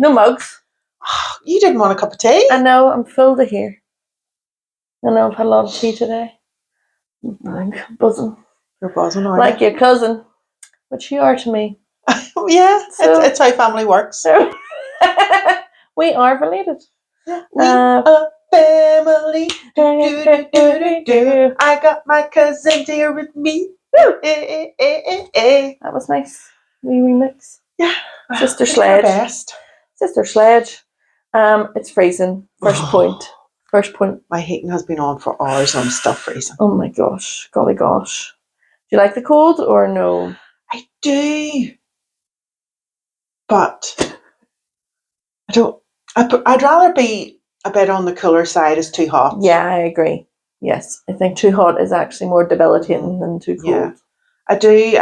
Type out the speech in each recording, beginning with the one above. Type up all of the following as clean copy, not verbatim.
No mugs. You didn't want a cup of tea? I know, I'm full to here. I know, I've had a lot of tea today. I'm buzzing. You're buzzing, aren't like your cousin, which you are to me. Yeah, so, it's how family works. So we are related. Yeah, we are family. I got my cousin here with me. That was nice. We remix. Yeah. Sister Sledge. Best. Sister Sledge. It's freezing. First point. My heating has been on for hours and I'm still freezing. Oh my gosh. Golly gosh. Do you like the cold or no? I do. But I don't. I'd rather be a bit on the cooler side. It's too hot. Yeah, I agree. Yes. I think too hot is actually more debilitating than too cold. Yeah. I do.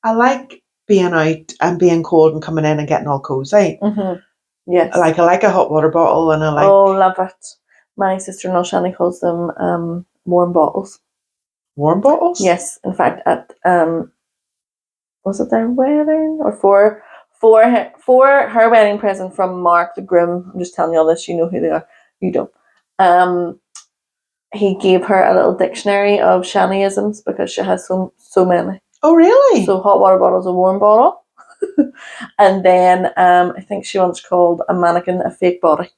I like being out and being cold and coming in and getting all cozy. Mm-hmm. Yes. I like a hot water bottle and I like... Oh, love it. My sister-in-law Shani calls them warm bottles. Warm bottles? Yes. In fact, at was it their wedding or for her wedding present from Mark the groom? I'm just telling you all this. You know who they are. You don't. He gave her a little dictionary of Shaniisms because she has so many. Oh, really? So hot water bottle is a warm bottle. And then I think she once called a mannequin a fake body.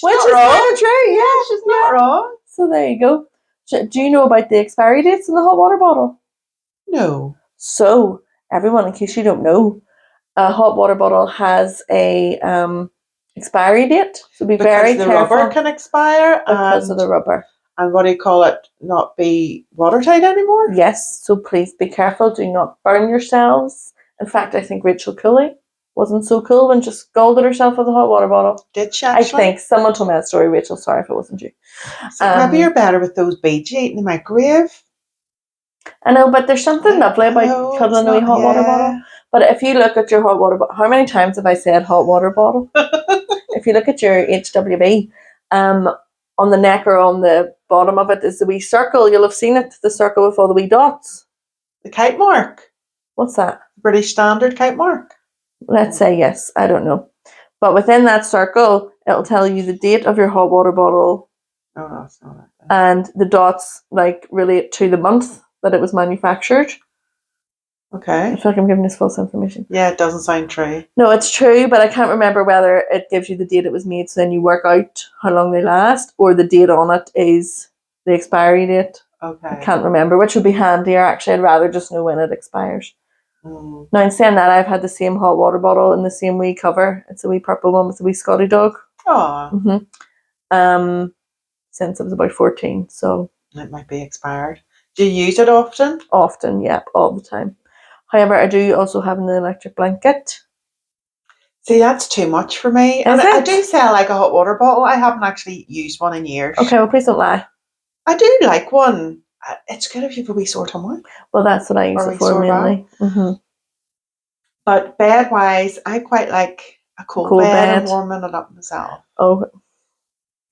Which is kind of true, yeah. She's not wrong. So there you go. Do you know about the expiry dates in the hot water bottle? No. So, everyone, in case you don't know, a hot water bottle has a expiry date. So be very careful. Because the rubber can expire. Because of the rubber. And what do you call it? Not be watertight anymore? Yes. So please be careful. Do not burn yourselves. In fact, I think Rachel Cooley wasn't so cool when she scalded herself with a hot water bottle. Did she actually? I think. Someone told me that story, Rachel. Sorry if it wasn't you. So maybe you're better with those beads you eat in the microwave. I know, but there's something lovely about cuddling a wee hot water bottle. But if you look at your hot water bottle, how many times have I said hot water bottle? If you look at your HWB, on the neck or on the bottom of it is the wee circle. You'll have seen it, the circle with all the wee dots. The kite mark. What's that? British Standard kite mark. Let's say yes. I don't know. But within that circle, it'll tell you the date of your hot water bottle. Oh, no, it's not like that. And the dots relate to the month that it was manufactured. Okay. I feel like I'm giving this false information. Yeah, it doesn't sound true. No, it's true, but I can't remember whether it gives you the date it was made, so then you work out how long they last, or the date on it is the expiry date. Okay. I can't remember, which would be handier, actually. I'd rather just know when it expires. Mm. Now, in saying that, I've had the same hot water bottle in the same wee cover. It's a wee purple one with a wee Scotty dog. Oh. Mm-hmm. Since I was about 14, so... It might be expired. Do you use it often? Often, yep, all the time. However, I do also have an electric blanket. See, that's too much for me. And I do say I like a hot water bottle. I haven't actually used one in years. Okay, well, please don't lie. I do like one. It's good if you have a wee sore tummy. Well, that's what I use it for mainly. Mm-hmm. But bed-wise, I quite like a cold bed and warming it up myself. Oh,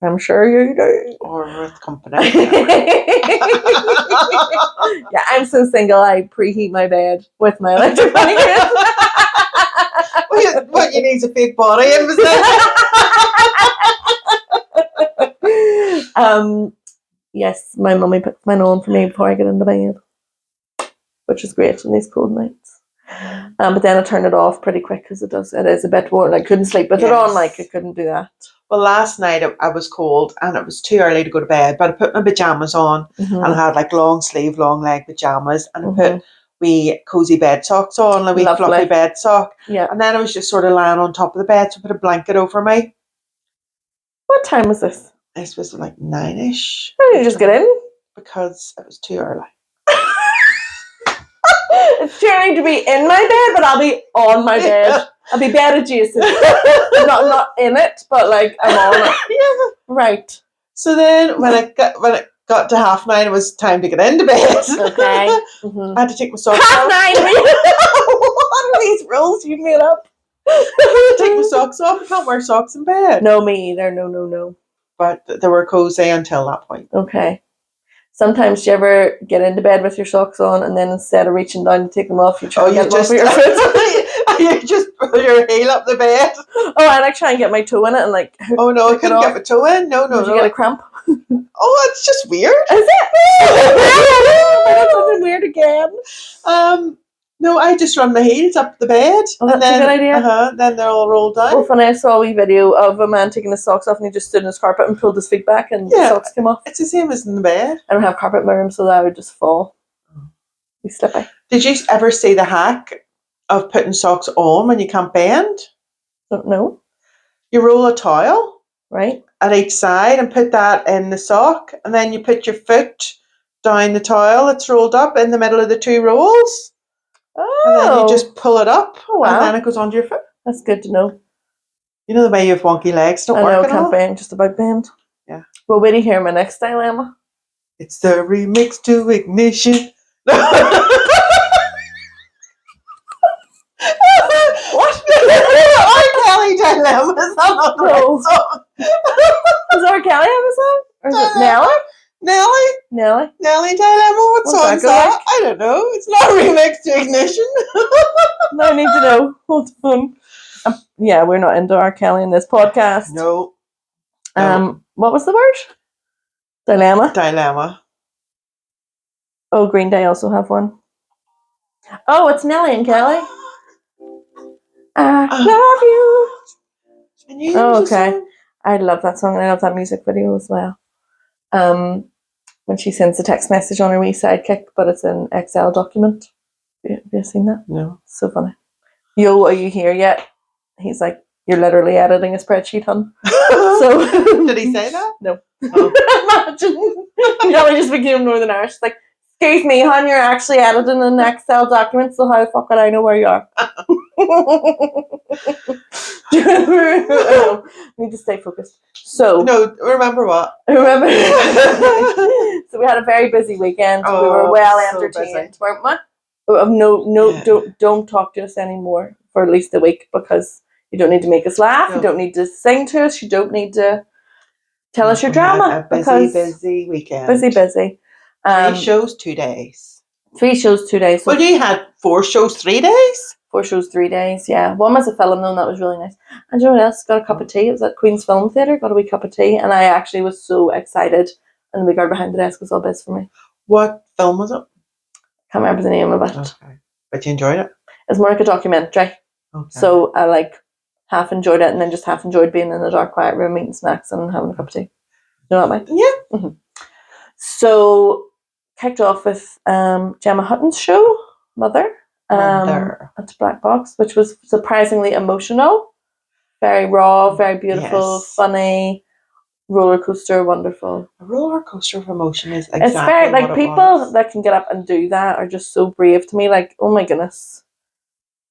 I'm sure you do. Or with company. Yeah, I'm so single, I preheat my bed with my electric blanket. What you need is a big body. Yes, my mummy puts mine on for me before I get into bed, which is great on these cold nights. But then I turn it off pretty quick because it is a bit warm. I couldn't sleep with it on, I couldn't do that. Well, last night I was cold and it was too early to go to bed, but I put my pajamas on and I had long sleeve, long leg pajamas, and I put wee cozy bed socks on, a wee fluffy bed sock. Yeah. And then I was just sort of lying on top of the bed, so I put a blanket over me. What time was this? This was 9ish. Why didn't you just get in? Because it was too early. It's too early to be in my bed, but I'll be on my bed. I'll be bed adjacent. not in it, but I'm on it. Yeah. Right. So then when it got to 9:30, it was time to get into bed. Okay. I had to take my socks off. 9:30. What are these rules you made up? I had to take my socks off. I can't wear socks in bed. No, me either. No. But they were cozy until that point. Okay. Sometimes do you ever get into bed with your socks on and then instead of reaching down to take them off, you try to get them off with your foot? You just put your heel up the bed. Oh, I like try and get my toe in it and like. Oh no, I couldn't get my toe in. No. Did you get a cramp? Oh, it's just weird. Is it? That's something weird again. No, I just run my heels up the bed. Oh, that's a good idea. Then they're all rolled down. Well, funny, I saw a wee video of a man taking his socks off and he just stood in his carpet and pulled his feet back and the socks came off. It's the same as in the bed. I don't have carpet in my room, so that I would just fall. Be slippy. Did you ever see the hack of putting socks on when you can't bend? Don't know. You roll a towel at each side and put that in the sock, and then you put your foot down the towel that's rolled up in the middle of the two rolls. Oh. And then you just pull it up, wow. and then it goes onto your foot. That's good to know. You know the way you have wonky legs don't work at all? I can't bend, just about bend. Yeah. Well, wait to hear my next dilemma. It's the remix to Ignition. What? R. Kelly dilemmas. I'm not the right song. Is R. Kelly have a song? Or is it Nelly? Nelly dilemma. What song's that? Like? I don't know. It's not a remix to Ignition. No, I need to know. Hold on. Yeah, we're not into R. Kelly in this podcast. No. What was the word? Dilemma. Oh, Green Day also have one. Oh, it's Nelly and Kelly. I love you. Oh, okay. I love that song and I love that music video as well. When she sends a text message on her wee sidekick, but it's an Excel document. Have you seen that? No. So funny. Yo, are you here yet? He's like, you're literally editing a spreadsheet, hun. So did he say that? No. Oh. Imagine. Nelly just became Northern Irish. Like, excuse me, hon, you're actually editing an Excel document, so how the fuck would I know where you are? Need to stay focused. So no, remember what? So we had a very busy weekend. We were well entertained, weren't we? Don't talk to us anymore for at least a week because you don't need to make us laugh. No. You don't need to sing to us. You don't need to tell us your drama. Busy weekend. Busy. 3 shows, 2 days. 3 shows, 2 days. So you had 4 shows, 3 days? 4 shows, 3 days, yeah. One was a film though, and that was really nice. And you know what else? Got a cup of tea. It was at Queen's Film Theatre. Got a wee cup of tea, and I actually was so excited. And the wee girl behind the desk was all biz for me. What film was it? Can't remember the name of it. Okay. But you enjoyed it? It's more like a documentary. Okay. So I half enjoyed it and then just half enjoyed being in a dark, quiet room eating snacks and having a cup of tea. You know what I mean? Yeah. Mm-hmm. So kicked off with Gemma Hutton's show, Mother. At Black Box, which was surprisingly emotional. Very raw, very beautiful, funny. Roller coaster, wonderful. A roller coaster of emotion is exactly it's very like what people that can get up and do that are just so brave to me. Like, oh my goodness,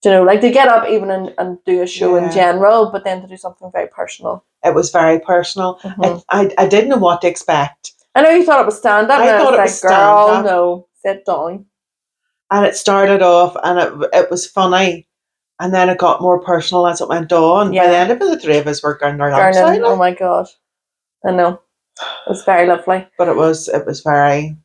do you know, like to get up even and do a show in general, but then to do something very personal. It was very personal. Mm-hmm. I didn't know what to expect. I know you thought it was stand up. I thought it was stand up. No, sit down. And it started off, and it was funny. And then it got more personal as it went on. Yeah. By the end of it, the 3 of us were going our lamps out. Oh my God. I know. It was very lovely. But it was very...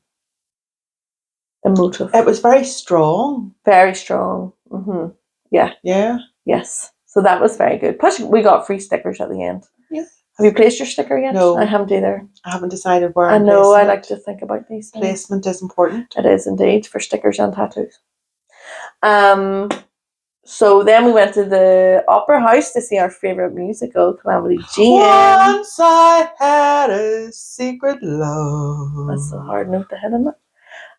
emotive. It was very strong. Very strong. Mm-hmm. Yeah. Yeah. Yes. So that was very good. Plus, we got free stickers at the end. Yeah. Have you placed your sticker yet? No. I haven't either. I haven't decided where I know, I like to think about these things. Placement is important. It is indeed, for stickers and tattoos. So then we went to the Opera House to see our favourite musical, Calamities. Once I had a secret love. That's a hard note to hit, isn't it?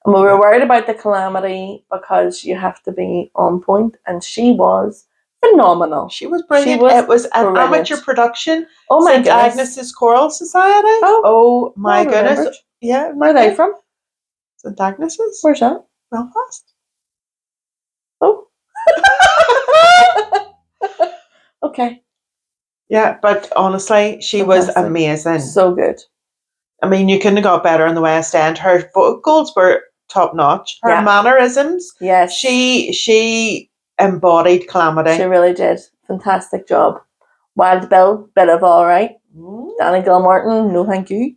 And we were worried about the Calamity because you have to be on point, and she was phenomenal. She was brilliant. It was an amateur production. Oh my goodness. Agnes's Choral Society. Oh my goodness. Remembered. Yeah. Where are they from? St. Agnes's. Where's that? Belfast. Oh. Okay. Yeah, but honestly, she was amazing. So good. I mean, you couldn't have got better in the West End. Her vocals were top notch. Her mannerisms. Yes. She embodied Calamity. She really did. Fantastic job. Wild Bill, bit of all right. Danny Gilmartin, no thank you.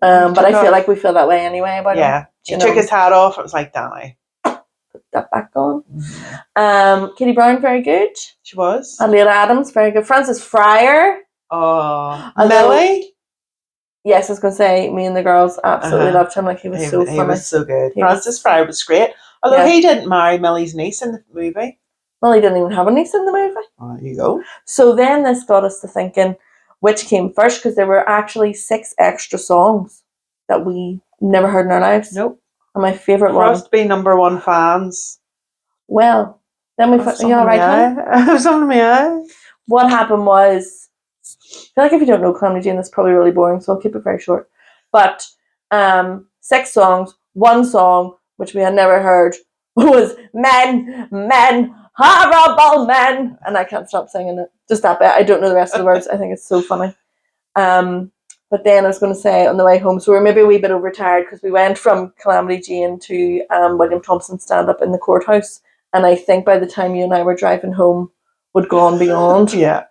But I feel like we feel that way anyway about him. Yeah. He took his hat off. It was like, Danny. that back on. Katie Brown, very good. She was. Adelaide Adams, very good. Frances Fryer. Oh, Millie. Yes, I was going to say, me and the girls absolutely loved him. Like, he was so funny. He was so good. Frances Fryer was great. Although he didn't marry Millie's niece in the movie. Millie didn't even have a niece in the movie. Oh, there you go. So then this got us to thinking, which came first? Because there were actually 6 extra songs that we never heard in our lives. Nope. And my favourite one. For us to be number 1 fans. Well, then we... You all right, honey? I have something in my eye. What happened was... I feel like if you don't know Calamity Jane, that's probably really boring, so I'll keep it very short. But 6 songs, 1 song, which we had never heard, was Men, Horrible Men. And I can't stop singing it. Just that bit. I don't know the rest of the words. I think it's so funny. But then I was going to say on the way home, so we were maybe a wee bit overtired because we went from Calamity Jane to William Thompson's stand-up in the courthouse. And I think by the time you and I were driving home, we'd gone beyond. Yeah.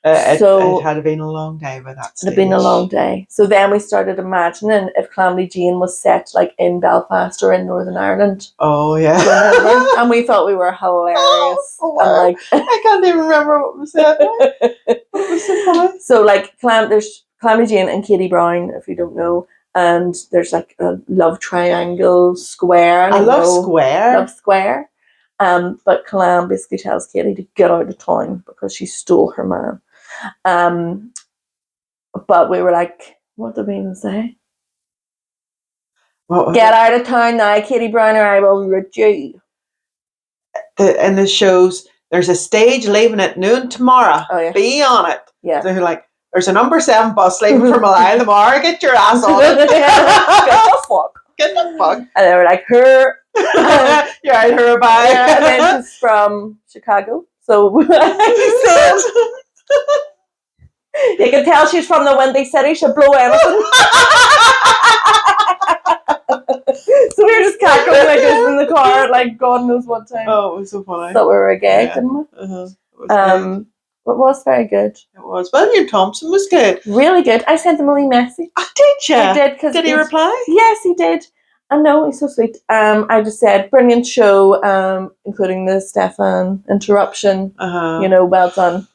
It had been a long day by that stage. It had been a long day. So then we started imagining if Calamity Jane was set like in Belfast or in Northern Ireland. Oh, yeah. And we thought we were hilarious. Oh, wow. And I can't even remember what was said. It was so funny. So like there's Calamity Jane and Katie Brown, if you don't know. And there's like a love triangle square. I love Square. Love Square. But Calam basically tells Katie to get out of town because she stole her man. But we were like, what did we even say? Get out of town now, Katie Brown, or I will root you. In the shows, there's a stage leaving at noon tomorrow. Oh, yeah. Be on it. Yeah. So they're like, there's a number 7 bus leaving from Malaya tomorrow. Get your ass on it. Get the fuck. Get the fuck. And they were like, her. You're right, her bye. Yeah, and then she's from Chicago. So you can tell she's from the Windy City. She'll blow anything. So we were just cackling like this in the car, like God knows what time. Oh, it was so funny. Thought we were gay, didn't we? It was very good. It was. William Thompson was good. Really good. I sent him a wee message. Oh, did you? I did. Did he reply? Yes, he did. I know, he's so sweet. I just said, brilliant show, including the Stefan interruption. You know, well done.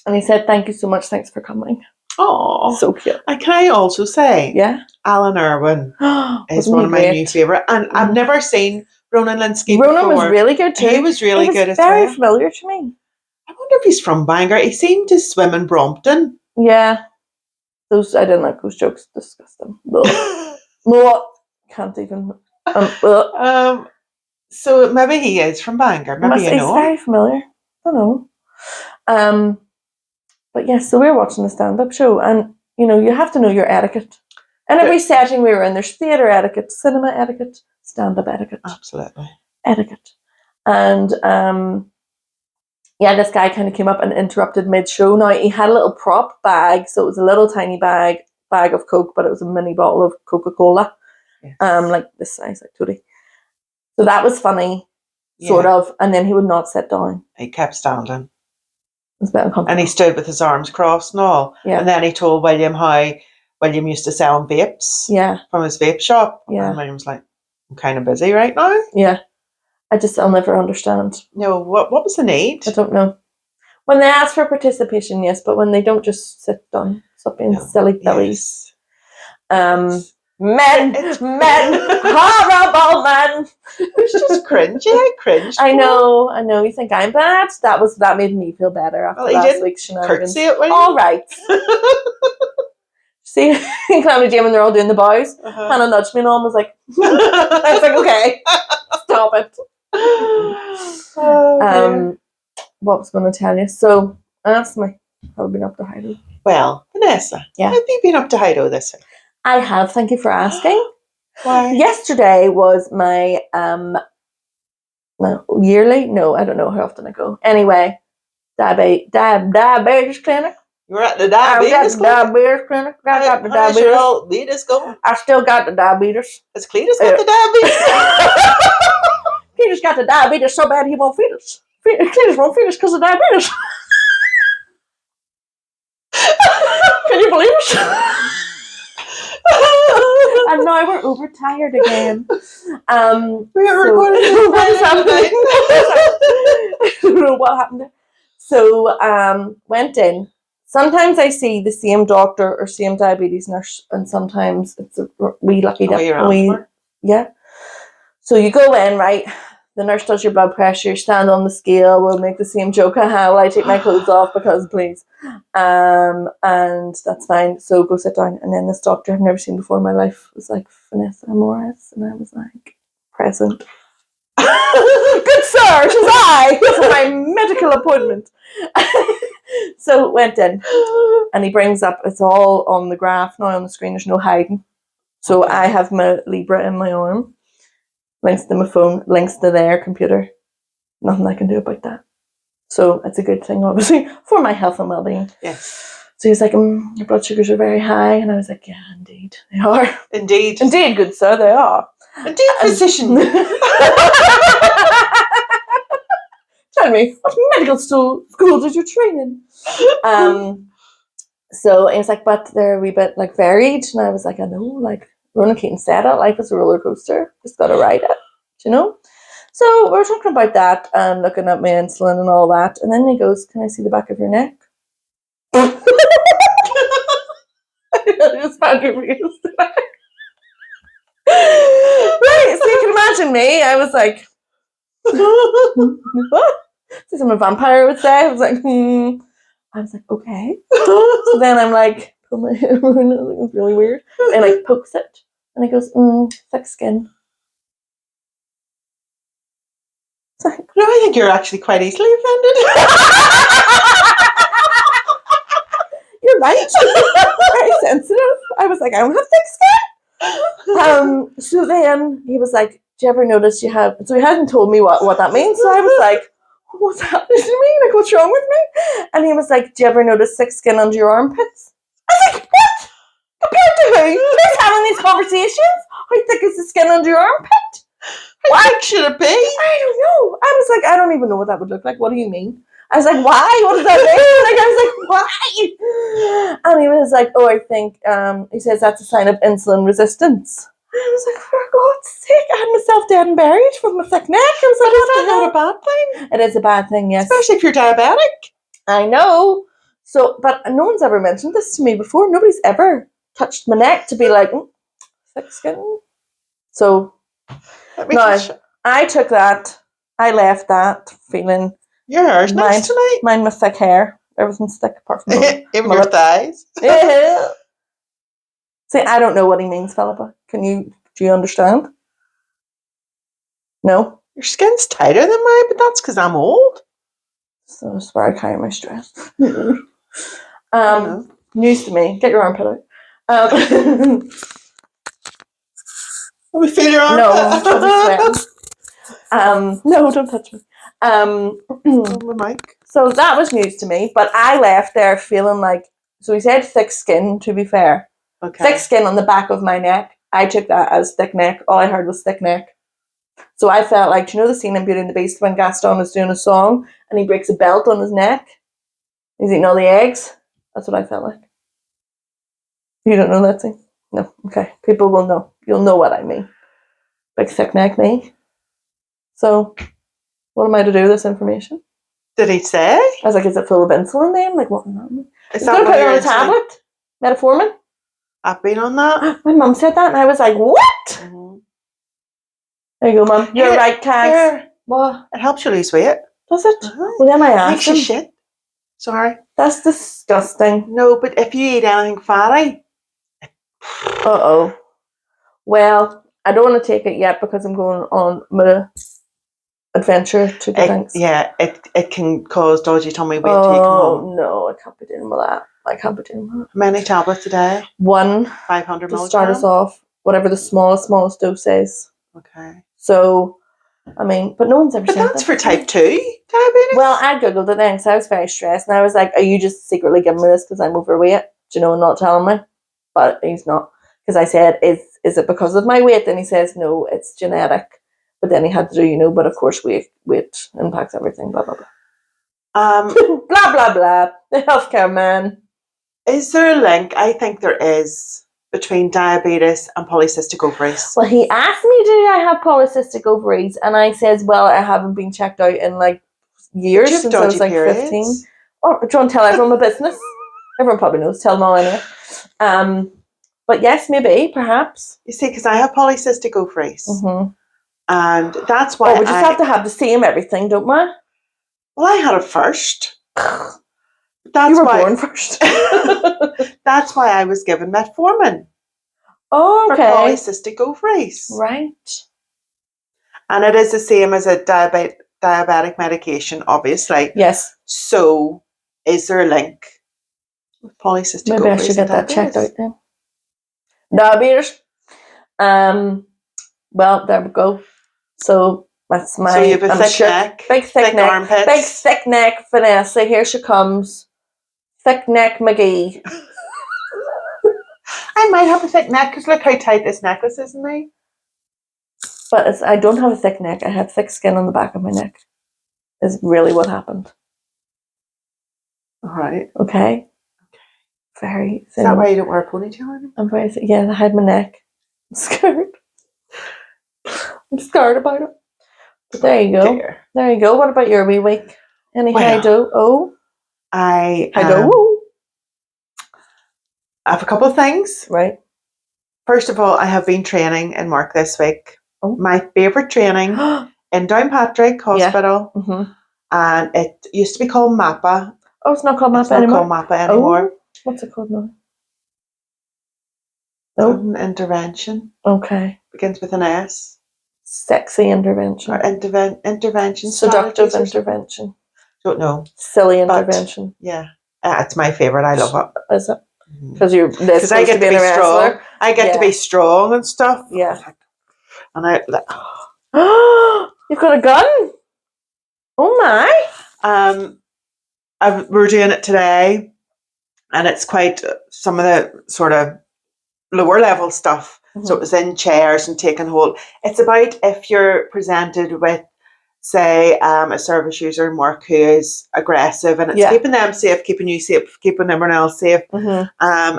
And he said, thank you so much. Thanks for coming. Oh, so cute. And can I also say, Alan Irwin is one of my new favourite. And I've never seen Ronan Linsky before. Ronan was really good too. He was really good as well. Very familiar to me. I wonder if he's from Bangor. He seemed to swim in Brompton. Yeah. I didn't like those jokes. Disgusting. Can't even. So maybe he is from Bangor. Maybe you know. He's very familiar. I don't know. But yes, so we were watching the stand-up show, and you know, you have to know your etiquette. And every setting we were in, there's theatre etiquette, cinema etiquette, stand-up etiquette. Absolutely. Etiquette. And this guy kind of came up and interrupted mid-show. Now, he had a little prop bag, so it was a little tiny bag of Coke, but it was a mini bottle of Coca-Cola. Yes. Like this size, like Tootie. So that was funny, sort of, and then he would not sit down. He kept standing. It was a bit uncomfortable. And he stood with his arms crossed and all. Yeah. And then he told William how William used to sell vapes from his vape shop. Yeah. And William was like, I'm kind of busy right now. Yeah. I'll never understand. No, what was the need? I don't know. When they ask for participation, yes, but when they don't just sit down, stop being silly billies. Yes. Men, horrible men. It was just cringy. I cringed. I know. You think I'm bad? That made me feel better after last week's shenanigans. Curtsy it, William. All right. See, in Calamity Jane when they're all doing the bows, Hannah nudged me and all was like, I was like, okay, stop it. What was I going to tell you? So, ask me, have I been up to Hido? Well, Vanessa, have you been up to Hido this week? I have, thank you for asking. Why? Yesterday was my yearly? No, I don't know how often I go. Anyway, diabetes clinic. You were at the diabetes clinic? I got the diabetes. I still got the diabetes. Has Cletus got the diabetes? Cletus got the diabetes so bad he won't feed us. Cletus won't feed us because of diabetes. Can you believe it? And now we're overtired again. We're So, going to what is happening? I don't know what happened there. So, went in. Sometimes I see the same doctor or same diabetes nurse, and sometimes it's a wee lucky dip. Yeah. So you go in, right? The nurse does your blood pressure, stand on the scale, we'll make the same joke, haha, will I take my clothes off because please. And that's fine. So go sit down. And then this doctor I've never seen before in my life was like, Vanessa Morris. And I was like, present. Good sir, 'tis I for my medical appointment. So went in and he brings up, it's all on the graph now on the screen, there's no hiding. So I have my Libra in my arm. Links to my phone, links to their computer. Nothing I can do about that. So it's a good thing, obviously, for my health and well-being. Yes. So he's like, your blood sugars are very high. And I was like, yeah, indeed, they are. Indeed. Indeed, good sir, they are. Indeed, physician. Tell me, what medical school did you train in? So he was like, but they're a wee bit like varied. And I was like, I know, like Ronan Keating said it, life is a roller coaster. Just got to ride it, you know? So we were talking about that and looking at my insulin and all that. And then he goes, can I see the back of your neck? I just found your face. Right, so you can imagine me. I was like, what? This is what a vampire would say. I was like, I was like, okay. So then I'm like, pull my hair, it's really weird. And like pokes it. And he goes, thick skin. No, I think you're actually quite easily offended. You're right. Very sensitive. I was like, I don't have thick skin. So then he was like, do you ever notice you have, so he hadn't told me what that means. So I was like, what's happening to me? Like, what's wrong with me? And he was like, do you ever notice thick skin under your armpits? I was like, what? Compared to who? Who's having these conversations? How thick is the skin under your armpit? How thick should it be? I don't know. I was like, I don't even know what that would look like. What do you mean? I was like, why? What does that mean? Like, I was like, why? And he was like, oh, I think, he says that's a sign of insulin resistance. I was like, for God's sake, I had myself dead and buried from my thick neck. I was like, that's not a bad thing. It is a bad thing, yes. Especially if you're diabetic. I know. So, but no one's ever mentioned this to me before. Nobody's ever touched my neck to be like, thick skin. So, no, I took that. I left that feeling. Your hair's nice tonight. Mine with thick hair. Everything's thick apart from even your thighs. Yeah. See, I don't know what he means, Philippa. Do you understand? No? Your skin's tighter than mine, but that's because I'm old. So that's where I carry my stress. News to me. Get your armpit out. Let me feel your armpit. No, I'll be sweating. No, don't touch me. My mic. So that was news to me, but I left there feeling like, so he said thick skin, to be fair. Okay. Thick skin on the back of my neck. I took that as thick neck. All I heard was thick neck. So I felt like, do you know the scene in Beauty and the Beast when Gaston is doing a song and he breaks a belt on his neck? He's eating all the eggs? That's what I felt like. You don't know that scene? No. Okay. People will know. You'll know what I mean. Big thick neck me. So, what am I to do with this information? Did he say? I was like, is it full of insulin then? Like, what? Is that going to put it on a tablet? Metformin? I've been on that. My mum said that and I was like, what? Mm-hmm. There you go, Mum. You're right, Cags. What? It helps you lose weight. Does it? Uh-huh. Well, then I asked him. Shit. Sorry. That's disgusting. No, but if you eat anything fatty. Uh-oh. Well, I don't want to take it yet because I'm going on my adventure to get things. Yeah, it can cause dodgy tummy weight till you come home. No, I can't be dealing with that. I can't be dealing with that. How many tablets a day? 1. 500 to start us off. Whatever the smallest dose is. Okay. So, I mean, but no one's ever said that. But that's for type 2 diabetes? Well, I googled it then because I was very stressed and I was like, are you just secretly giving me this because I'm overweight? Do you know, and not telling me? But he's not. Because I said, is it because of my weight? And he says, no, it's genetic. But then he had to do, but of course weight impacts everything, blah, blah, blah. Blah, blah, blah. The healthcare man. Is there a link? I think there is. between diabetes and polycystic ovaries? Well, he asked me, do I have polycystic ovaries? And I says, well, I haven't been checked out in like years, since I was like periods? 15. Oh, do you want to tell everyone my business? Everyone probably knows. Tell them all anyway. But yes, maybe, perhaps. You see, because I have polycystic ovaries. Mm-hmm. And that's why we just have to have the same everything, don't we? Well, I had it first. You were born first. That's why I was given metformin. Oh, okay. For polycystic ovaries. Right. And it is the same as a diabetic medication, obviously. Yes. So, is there a link with polycystic ovaries? Maybe I should get that checked out then. Diabetes. Well, there we go. So that's my. So you have a thick neck, big thick neck, armpits, big thick neck. Vanessa, here she comes. Thick neck McGee. I might have a thick neck because look how tight this necklace is in me. But I don't have a thick neck. I have thick skin on the back of my neck. Is really what happened. All right. Okay. Very. Is that why you don't wear a ponytail anymore? I'm very. Yeah, I hide my neck. I'm scared. I'm scared about it. But there you go. Dear. There you go. What about your wee week? Any hi-do? Oh. I have a couple of things. Right. First of all, I have been training in work this week. Oh. My favourite training in Downpatrick Hospital. Yeah. Mm-hmm. And it used to be called MAPA. Oh, it's not called MAPA anymore? It's not called MAPA anymore. Oh. What's it called now? An intervention. Okay. Begins with an S. Sexy intervention. Or intervention. Seductive intervention. Don't know. Silly intervention. Yeah. It's my favourite. I love it. Is it? Because I get to be strong. I get to be strong and stuff. Yeah. And I you've got a gun? Oh my. We're doing it today, and it's quite some of the sort of lower level stuff. Mm-hmm. So it was in chairs and taking hold. It's about if you're presented with, say, a service user in work who is aggressive, and it's keeping them safe, keeping you safe, keeping everyone else safe. Mm-hmm.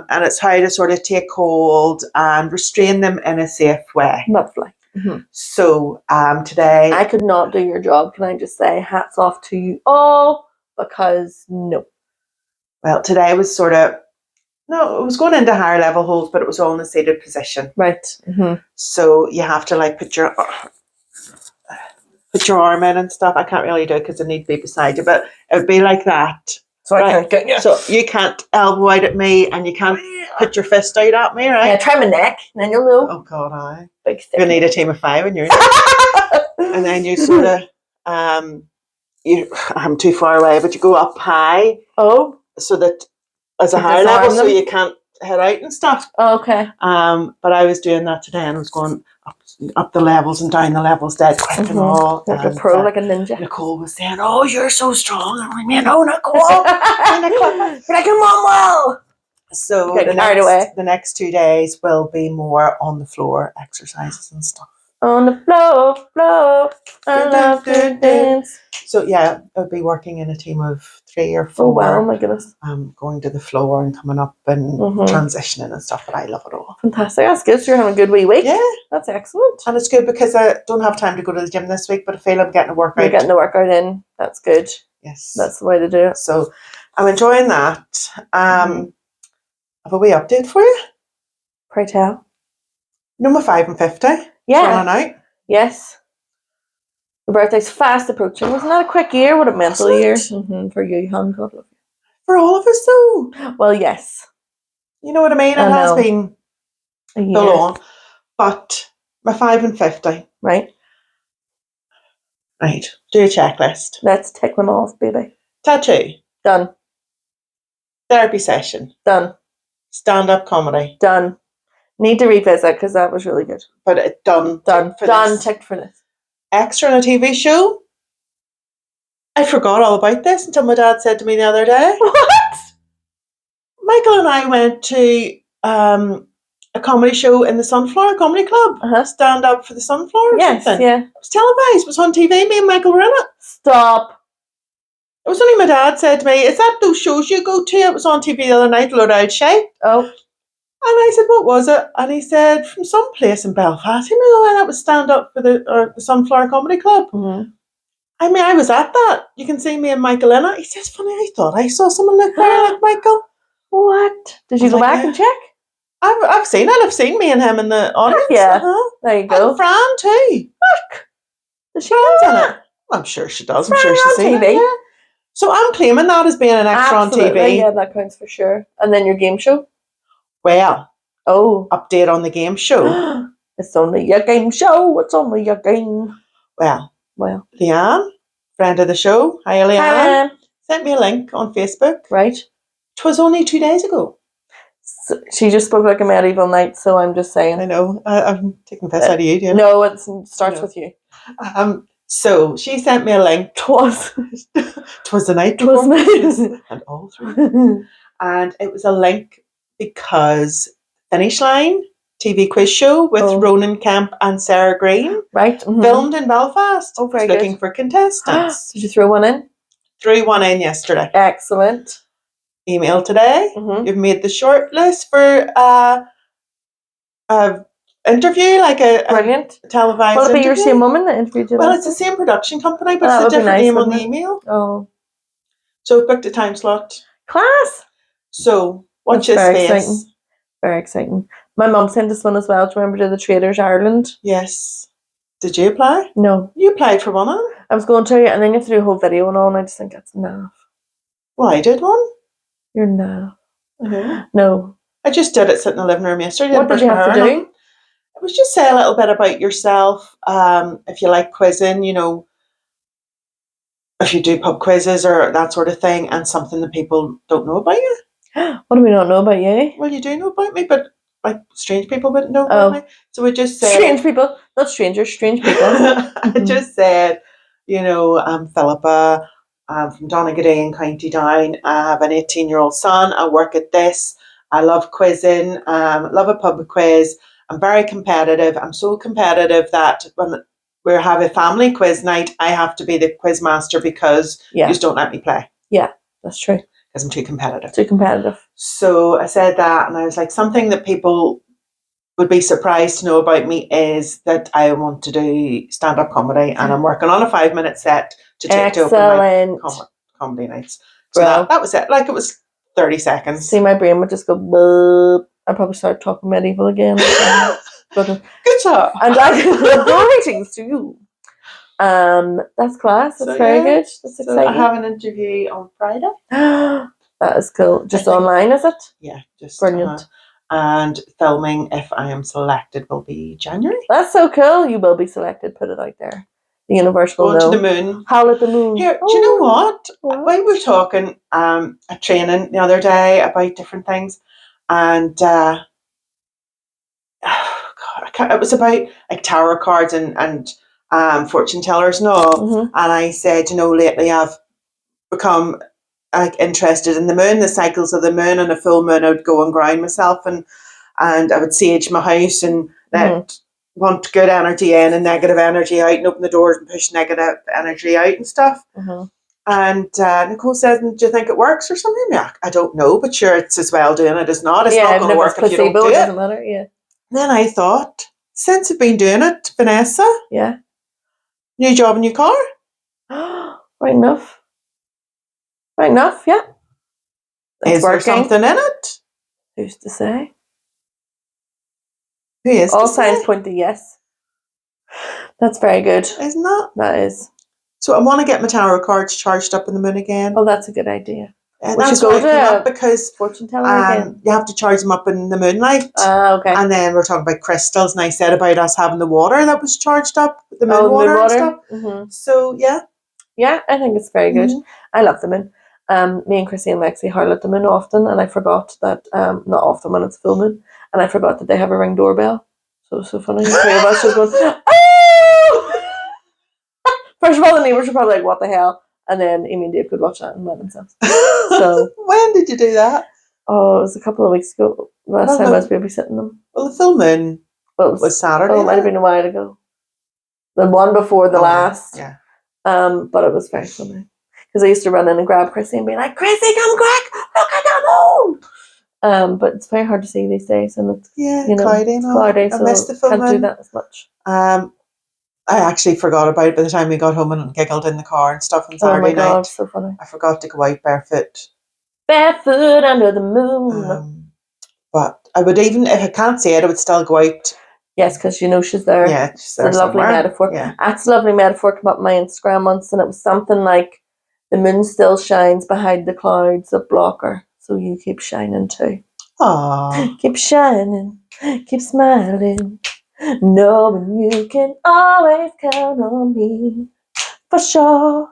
And it's how to sort of take hold and restrain them in a safe way. Lovely. Mm-hmm. So today, I could not do your job. Can I just say hats off to you all? Because no. Well, today was sort of it was going into higher level holds, but it was all in a seated position. Right. Mm-hmm. So you have to like put your arm in and stuff. I can't really do it because I need to be beside you, but it would be like that. So I can't get you. So you can't elbow out at me, and you can't put your fist out at me, right? Yeah, try my neck, and then you'll know. Oh God, I. Big you need a team of 5 in your and then you sort of I'm too far away, but you go up high. Oh. So that as a higher level, so you can't head out and stuff. Oh, okay. But I was doing that today, and I was going up the levels and down the levels dead quick and all. Like a pro, like a ninja. Nicole was saying, "Oh, you're so strong." I'm like, "No, Nicole." You're like, "Come on, well." So the next 2 days will be more on the floor exercises and stuff. On the floor, I love to dance. So yeah, I'll be working in a team of 3 or 4. Oh wow, my goodness. Going to the floor and coming up and transitioning and stuff, but I love it all. Fantastic. That's good. So you're having a good wee week. Yeah. That's excellent. And it's good because I don't have time to go to the gym this week, but I feel I'm getting a workout. You're getting the workout in. That's good. Yes. That's the way to do it. So I'm enjoying that. Have a wee update for you? Pray tell. Number 5 and 50. Yeah. Running out. Yes. Your birthday's fast approaching. Wasn't that a quick year? What a mental year. For you, hon. God love you. For all of us, though. Well, yes. You know what I mean? It has been so long. But my 5 and 50. Right. Right. Do a checklist. Let's tick them off, baby. Tattoo. Done. Therapy session. Done. Stand-up comedy. Done. Need to revisit because that was really good. But it done. Done. Ticked for this. Extra on a TV show. I forgot all about this until my dad said to me the other day. What? Michael and I went to a comedy show in the Sunflower Comedy Club. Stand up for the Sunflower or something. Yeah. It was televised. It was on TV. Me and Michael were in it. Stop. It was only my dad said to me, "Is that those shows you go to?" It was on TV the other night, load out shape. Oh. I said, what was it? And he said, from some place in Belfast. He knew that was stand up for the Sunflower Comedy Club. Mm-hmm. I mean, I was at that. You can see me and Michael in it. He says, funny, I thought I saw someone look very like Michael. What? Did you go back and check? I've seen it. I've seen me and him in the audience. Yeah. There you go. And Fran too. Look. Does she Fran's know in that? it. I'm sure she does. Fran I'm sure she's seen TV. it. Yeah. So I'm claiming that as being an extra Absolutely, on TV. Yeah, that counts for sure. And then your game show? Well, update on the game show. It's only a game show. It's only a game. Well, Leanne, friend of the show. Hi, Leanne. Sent me a link on Facebook. Right. 'Twas only 2 days ago. So she just spoke like a medieval knight, so I'm just saying. I know. I'm taking the piss out of you, dude. No, it starts with you. So she sent me a link. 'Twas the night before Christmas, and all through. And it was a link because Finish Line TV quiz show with Ronan Kemp and Sarah Green. Right. Mm-hmm. Filmed in Belfast. Oh, very looking for contestants. Did you throw one in? Threw one in yesterday. Excellent. Email today. Mm-hmm. You've made the short list for interview, like a televised Will it be interview? your same woman that interviewed you? Well, it's the same production company, but it's a different name on the email. Oh. So booked a time slot. Class. So watch this space. Exciting. Very exciting. My mum sent us one as well. Do you remember the Traders Ireland? Yes. Did you apply? No. You applied for one of them? I was going to, and then you have to do a whole video and all, and I just think that's naff. Well, I did one. You're naff. Mm-hmm. No. I just did it sitting in the living room yesterday. What did you have to do? It was just say a little bit about yourself. If you like quizzing, you know, if you do pub quizzes or that sort of thing, and something that people don't know about you. What do we not know about you? Well, you do know about me, but like strange people wouldn't know about me. So we just said strange people, not strangers, strange people. I just said, you know, I'm Philippa. I'm from Donegal in County Down. I have an 18-year-old son. I work at this. I love quizzing. Love a pub quiz. I'm very competitive. I'm so competitive that when we have a family quiz night, I have to be the quiz master because you just don't let me play. Yeah, that's true. Because I'm too competitive. Too competitive. So I said that, and I was like, something that people would be surprised to know about me is that I want to do stand-up comedy, and I'm working on a 5-minute set to take to open my comedy nights. So that was it. Like, it was 30 seconds. See, my brain would just go, Bleh. I'd probably start talking medieval again. Good job. And greetings to you. That's class. That's very good. That's exciting. I have an interview on Friday. That is cool. Just online, is it? Yeah, just brilliant. And filming, if I am selected, will be January. That's so cool. You will be selected. Put it out there. The universe will know. Going to the moon. Howl at the moon. Here, do you know what? We were talking at training the other day about different things, and it was about like tarot cards and fortune tellers and all. Mm-hmm. And I said, you know, lately I've become like interested in the moon, the cycles of the moon, and a full moon I would go and ground myself, and I would sage my house and let want good energy in and negative energy out, and open the doors and push negative energy out and stuff. Mm-hmm. And Nicole said, do you think it works or something? Yeah, I don't know, but sure, it's as well doing it as not. It's not going to work if you don't do it. Doesn't matter, yeah. Then I thought, since I've been doing it, Vanessa, new job, new car. Right enough. Right enough, yeah. Is there something in it? Who's to say? Who is all signs point to yes. That's very good. Isn't that? That is. So I want to get my tarot cards charged up in the moon again. Oh, that's a good idea. And that's why I came up, because fortune teller again. You have to charge them up in the moonlight. Okay. And then we're talking about crystals, and I said about us having the water that was charged up, the moon water and stuff. Mm-hmm. So yeah. Yeah, I think it's very good. I love the moon. Me and Chrissy and Lexi howl at the moon often, and I forgot that not often when it's full moon, and I forgot that they have a ring doorbell. So it's so funny. The three of us just going, oh! First of all, the neighbours were probably like, what the hell? And then Amy and Dave could watch that and let themselves. So when did you do that? Oh, it was a couple of weeks ago. Last time I was babysitting them. Well, the full moon was Saturday. Oh, it might have been a while ago. The one before the last. Yeah. But it was very funny. Because I used to run in and grab Chrissy and be like, Chrissy, come quick! Look at the moon! But it's very hard to see these days, and it's cloudy. it's cloudy, I so missed the can't do filming. that as much. I actually forgot about it by the time we got home and giggled in the car and stuff on Saturday God, night. so funny. I forgot to go out barefoot. Barefoot under the moon. But I would even, if I can't see it, I would still go out. Yes, because she's there. Yeah, she's there. It's a lovely metaphor. Yeah. That's a lovely metaphor. Come up on my Instagram once, and it was something like, the moon still shines behind the clouds that block her, so you keep shining too. Aww. Keep shining, keep smiling, knowing you can always count on me. For sure,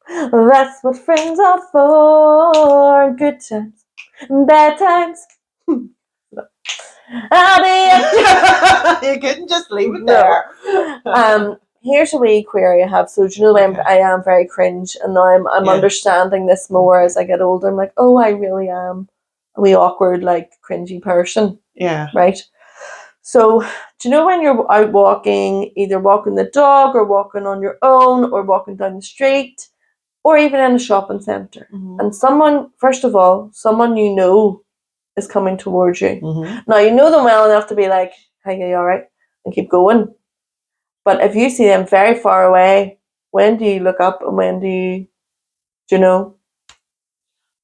that's what friends are for. Good times, bad times. I'll be You couldn't just leave it there. Here's a wee query I have. So, do you know, I am very cringe, and now I'm understanding this more as I get older. I'm like, oh, I really am a wee awkward, like, cringy person. Yeah. Right? So, do you know when you're out walking, either walking the dog or walking on your own or walking down the street or even in a shopping centre, and someone, first of all, someone you know is coming towards you. Now, you know them well enough to be like, hey, are you all right? And keep going. But if you see them very far away, when do you look up and when do you know?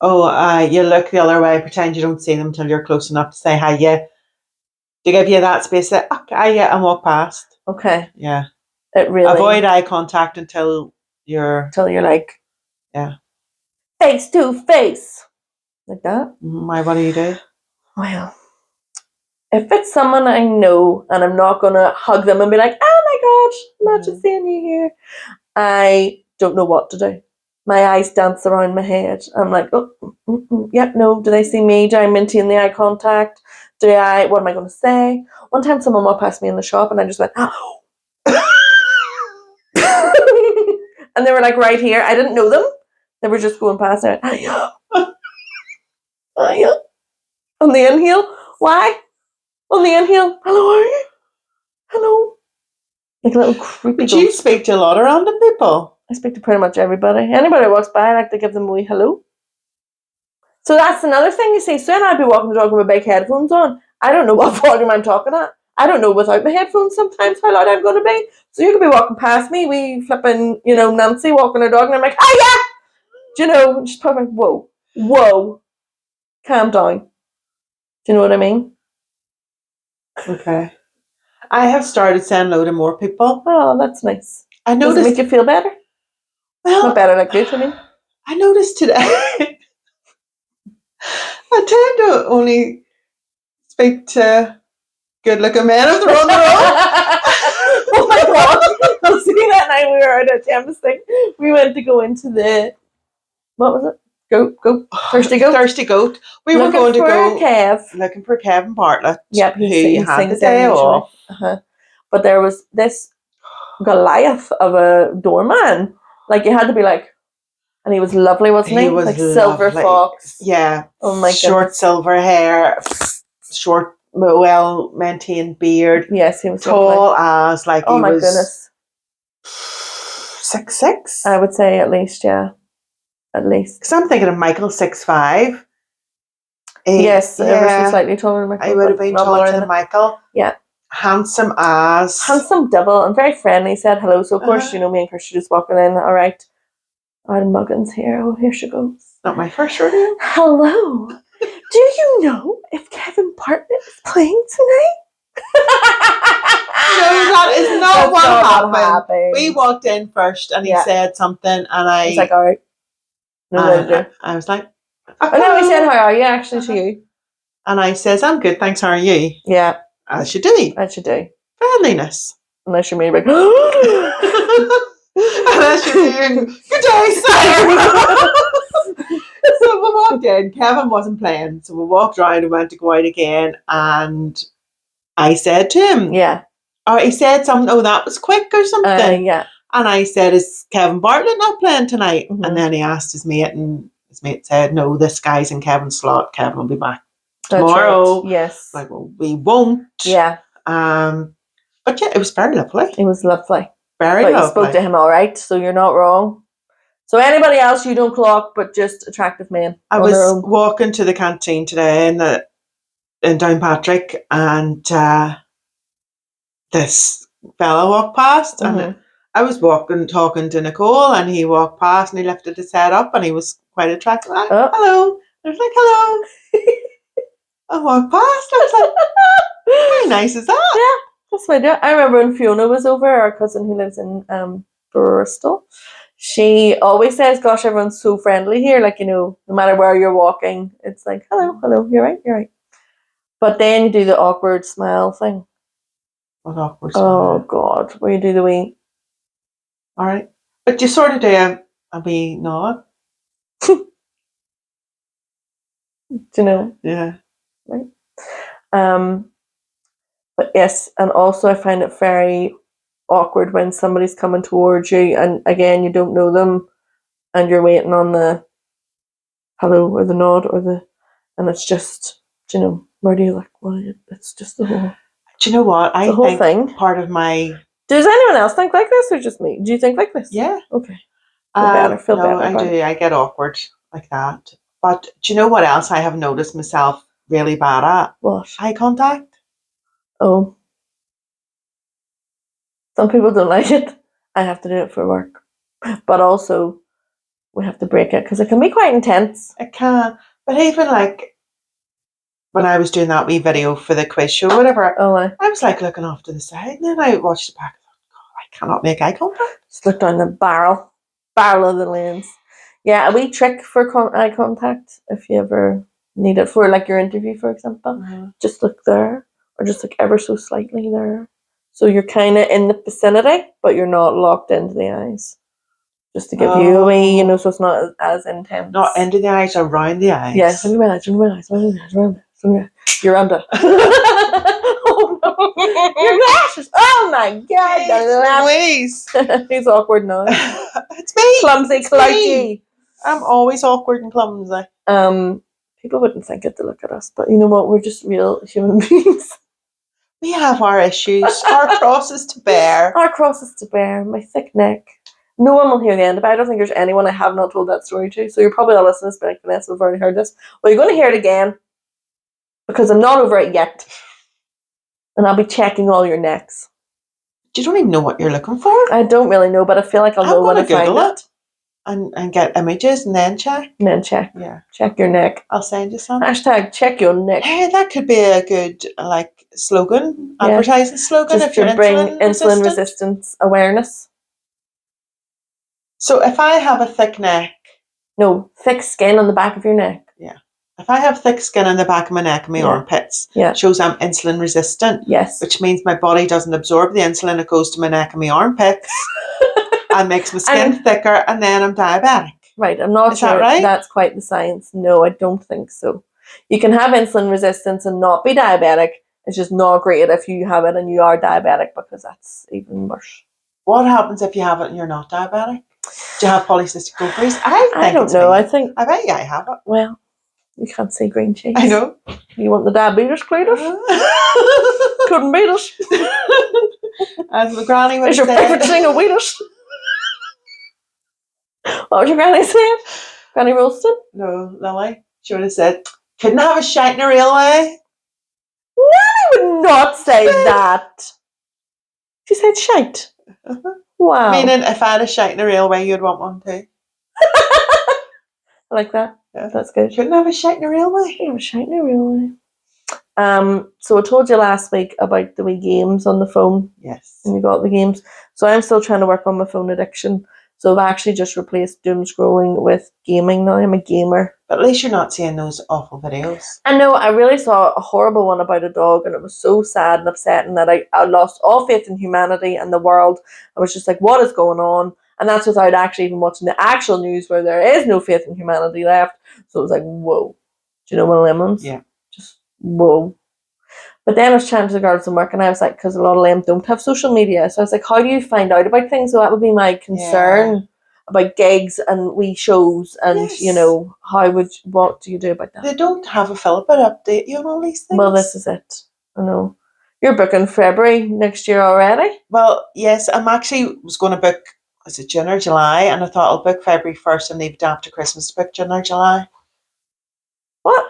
Oh, you look the other way, pretend you don't see them till you're close enough to say hi, yeah. To give you that space, say, okay, yeah, and walk past. Okay. Yeah. It really... Avoid eye contact until you're... like... Yeah. Face to face. Like that. Why, what do you do? Well, if it's someone I know and I'm not going to hug them and be like, oh my gosh, imagine seeing you here, I don't know what to do. My eyes dance around my head. I'm like, yep, no, do they see me? Do I maintain the eye contact? What am I going to say? One time someone walked past me in the shop and I just went, oh. And they were like right here. I didn't know them. They were just going past and I went, hiya. On the inhale. Why? On the inhale. Hello, are you? Hello. Like a little creepy ghost. You speak to a lot of random people. I speak to pretty much everybody. Anybody who walks by, I like to give them a wee hello. So that's another thing you see. So then I'd be walking the dog with my big headphones on. I don't know what volume I'm talking at. I don't know without my headphones sometimes how loud I'm going to be. So you could be walking past me, we flipping, Nancy walking her dog, and I'm like, hiya! She's probably like, whoa, calm down. Do you know what I mean? Okay. I have started saying hello to more people. Oh, that's nice. I noticed. Does it make you feel better? Well, not better, like good, I mean. I noticed today. I tend to only speak to good-looking men if they're on the road. Oh my god! I'll see that night we were out at Tempesting. We went to go into the, what was it? Thirsty Goat. We were going to go Kev. Looking for Kevin Bartlett. Yep, he had the day off. But there was this Goliath of a doorman. Like, you had to be like, and he was lovely, wasn't he? He was like lovely. Silver fox. Yeah. Oh my short silver hair, short, well maintained beard. Yes, he was tall as like. Oh he my was goodness. 6'6". I would say at least, yeah. At least. Because I'm thinking of Michael 6'5". Yes, ever so slightly taller than Michael. I would have been taller than Michael. Yeah. Handsome as. Handsome devil and very friendly. Said hello. So of course, me and Kirsty just walking in. All right. Anne Muggins here. Oh, here she goes. Not my first rodeo. Hello. Do you know if Kevin Bartlett is playing tonight? No, that is not what happened. We walked in first and he said something and I was like, all right. No, I was like, and then we said, how are you actually to you? And I says, I'm good, thanks, how are you? Yeah. As you do. Friendliness. Unless you're maybe like, unless you're doing, good day, sir. So we walked in, Kevin wasn't playing, so we walked around and went to go out again, and I said to him, or he said something, oh, that was quick or something. And I said, is Kevin Bartlett not playing tonight? And then he asked his mate, and his mate said, no, this guy's in Kevin's slot. Kevin will be back tomorrow. Right. Yes. Like, well, we won't. Yeah. But yeah, it was very lovely. It was lovely. Very lovely. You spoke to him all right, so you're not wrong. So anybody else you don't clock, but just attractive men. I was walking to the canteen today in Downpatrick, and this fella walked past, and I was talking to Nicole, and he walked past, and he lifted his head up, and he was quite attractive. Hello. I was like, hello. I walked past. I was like, how nice is that? Yeah, that's what I do. I remember when Fiona was over, our cousin who lives in Bristol. She always says, gosh, everyone's so friendly here. Like, no matter where you're walking, it's like, hello, you're right. But then you do the awkward smile thing. What awkward smile? Oh, God, where you do the wee. All right. But you sort of do a wee nod. Do you know? Yeah. Right. But yes, and also I find it very awkward when somebody's coming towards you, and again, you don't know them, and you're waiting on the hello or the nod and it's just, where do you look? Well, it's just the whole. Do you know what? I whole think thing. Part of my. Does anyone else think like this, or just me? Do you think like this? Yeah. Okay. Feel better. I do. I get awkward like that. But do you know what else I have noticed myself really bad at? What? Eye contact. Oh. Some people don't like it. I have to do it for work. But also, we have to break it because it can be quite intense. It can. But even like when I was doing that wee video for the quiz show, whatever, I was like looking off to the side, and then I watched it back. I cannot make eye contact. Just look down the barrel of the lens. Yeah, a wee trick for eye contact, if you ever need it for like your interview, for example. Just look there, or just look ever so slightly there. So you're kind of in the vicinity, but you're not locked into the eyes. Just to give you a wee, so it's not as intense. Not into the eyes, around the eyes. Yes, into my eyes. You're under. Oh no! Your glasses! Oh my God! Louise! He's awkward now. It's me. Clumsy, clunky. I'm always awkward and clumsy. People wouldn't think it to look at us, but you know what? We're just real human beings. We have our issues, our crosses to bear. Our crosses to bear. My thick neck. No one will hear the end of it. I don't think there's anyone I have not told that story to. So you're probably all listening to this, but like, Vanessa, we've already heard this. Well, you're going to hear it again because I'm not over it yet. And I'll be checking all your necks. You don't even know what you're looking for? I don't really know, but I feel like I'll know when I find it. And get images and then check? And then check. Yeah. Check your neck. I'll send you some. # check your neck. Hey, that could be a good slogan, advertising slogan. Just to bring insulin resistance awareness. So if I have a thick neck. No, thick skin on the back of your neck. Yeah. If I have thick skin on the back of my neck and my armpits, it shows I'm insulin resistant. Yes. Which means my body doesn't absorb the insulin. It goes to my neck and my armpits and makes my skin thicker, and then I'm diabetic. Right. I'm not sure that's quite the science. No, I don't think so. You can have insulin resistance and not be diabetic. It's just not great if you have it and you are diabetic, because that's even worse. What happens if you have it and you're not diabetic? Do you have polycystic ovaries? I don't know. I bet you I have it. Well, you can't say green cheese. I know. You want the diabetes, Cletus? Couldn't beat us. As my granny would say. Is your favourite thing a Wheatus? What was your granny saying? Granny Roasted? No, Lily. She would have said, couldn't have a shite in a railway. Nanny would not say that. She said shite. Wow. Meaning if I had a shite in a railway, you'd want one too. I like that. Yeah. That's good. Couldn't have a shite in a railway. Couldn't have a shite in a railway. So I told you last week about the wee games on the phone. Yes. And you got the games. So I'm still trying to work on my phone addiction. So I've actually just replaced doom scrolling with gaming now. I'm a gamer. But at least you're not seeing those awful videos. I know. I really saw a horrible one about a dog, and it was so sad and upsetting that I lost all faith in humanity and the world. I was just like, what is going on? And that's without actually even watching the actual news, where there is no faith in humanity left. So it was like, whoa. Do you know one of them ones? Yeah. Just whoa. But then I was chatting to the girls in work, and I was like, because a lot of them don't have social media. So I was like, how do you find out about things? So that would be my concern about gigs and wee shows, and what do you do about that? They don't have a Philip update you on all these things. Well, this is it. I know. You're booking February next year already? Well, yes, I'm actually was going to book was it June or July? And I thought I'll book February 1st and leave it after Christmas to book June or July. What?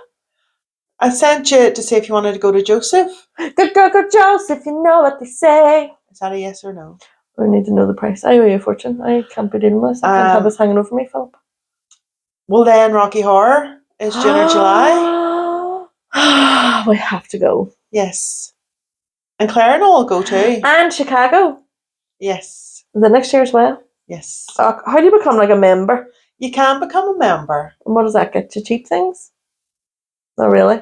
I sent you to see if you wanted to go to Joseph. Good girl, good Joseph, you know what they say. Is that a yes or no? I need to know the price. I owe you a fortune. I can't be dealing with this. I can't have this hanging over me, Philip. Well, then Rocky Horror is June or July. We have to go. Yes. And Claire and all will go too. And Chicago. Yes. The next year as well. Yes. How do you become like a member? You can become a member. And what does that get you? Cheap things? Not really.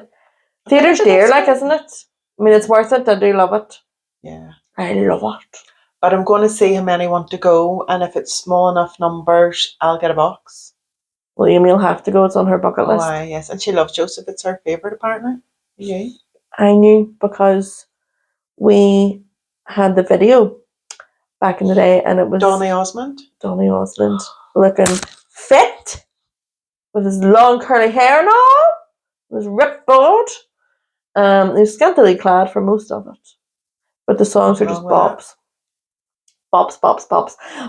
Theatre's dear, like, isn't it? I mean, it's worth it. I do love it. Yeah. I love it. But I'm going to see how many want to go, and if it's small enough numbers, I'll get a box. Well, Amy'll have to go. It's on her bucket list. Oh, yes. And she loves Joseph. It's her favourite, apparently. Yeah. I knew because we had the video back in the day, and it was Donny Osmond looking fit with his long curly hair and all. His ripped bod. He was scantily clad for most of it, but the songs were just bops. Bops.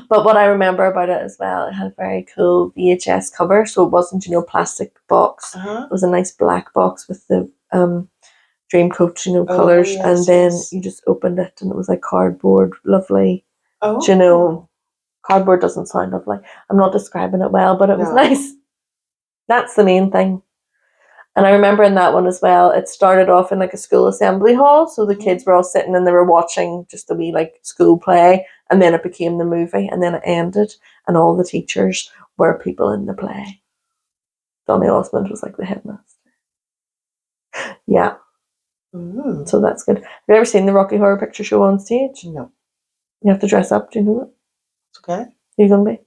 But what I remember about it as well, it had a very cool VHS cover, so it wasn't, plastic box. It was a nice black box with the Dreamcoat, colours, and then you just opened it and it was like cardboard, lovely. Cardboard doesn't sound lovely. I'm not describing it well, but it was nice. That's the main thing. And I remember in that one as well, it started off in like a school assembly hall, so the kids were all sitting and they were watching just a wee like school play, and then it became the movie, and then it ended, and all the teachers were people in the play. Donny Osmond was like the headmaster. Yeah. Ooh. So that's good. Have you ever seen the Rocky Horror Picture Show on stage? No. You have to dress up, do you know it? It's okay. Who are you going to be?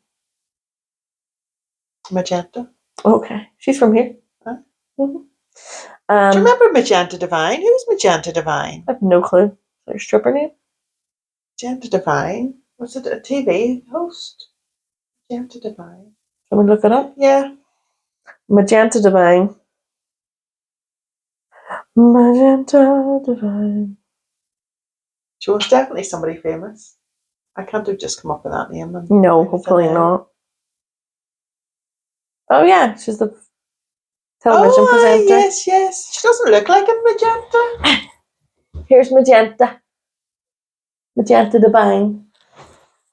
Magenta. Okay. She's from here. Huh? Mm-hmm. Do you remember Magenta Divine? Who's Magenta Divine? I have no clue. Is there a stripper name? Magenta Divine? Was it a TV host? Magenta Divine. Can we look it up? Yeah. Magenta Divine. Magenta Divine. She was definitely somebody famous. I can't have just come up with that name. No, hopefully not. Oh yeah, she's the television presenter. Yes. She doesn't look like a Magenta. Here's Magenta. Magenta Divine.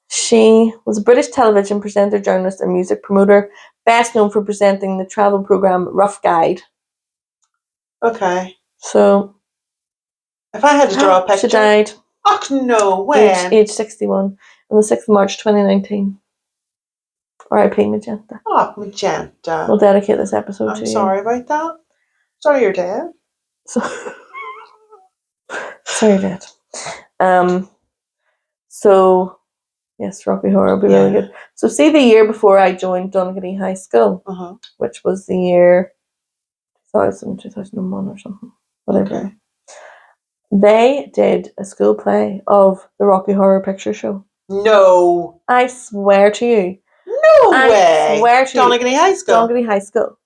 She was a British television presenter, journalist, and music promoter, best known for presenting the travel program Rough Guide. Okay. So, if I had to draw a picture, she died. Oh no! When? Age 61 on the 6th of March 2019. R.I.P. Magenta. Oh, Magenta. We'll dedicate this episode to you. I'm sorry about that. Sorry you're dead. Sorry you're dead. So, yes, Rocky Horror will be really good. So, see, the year before I joined Donegal High School, which was the year 2000, 2001 or something, whatever. Okay. They did a school play of the Rocky Horror Picture Show. No. I swear to you. No way. I swear to Donegal High School. Donegal High School.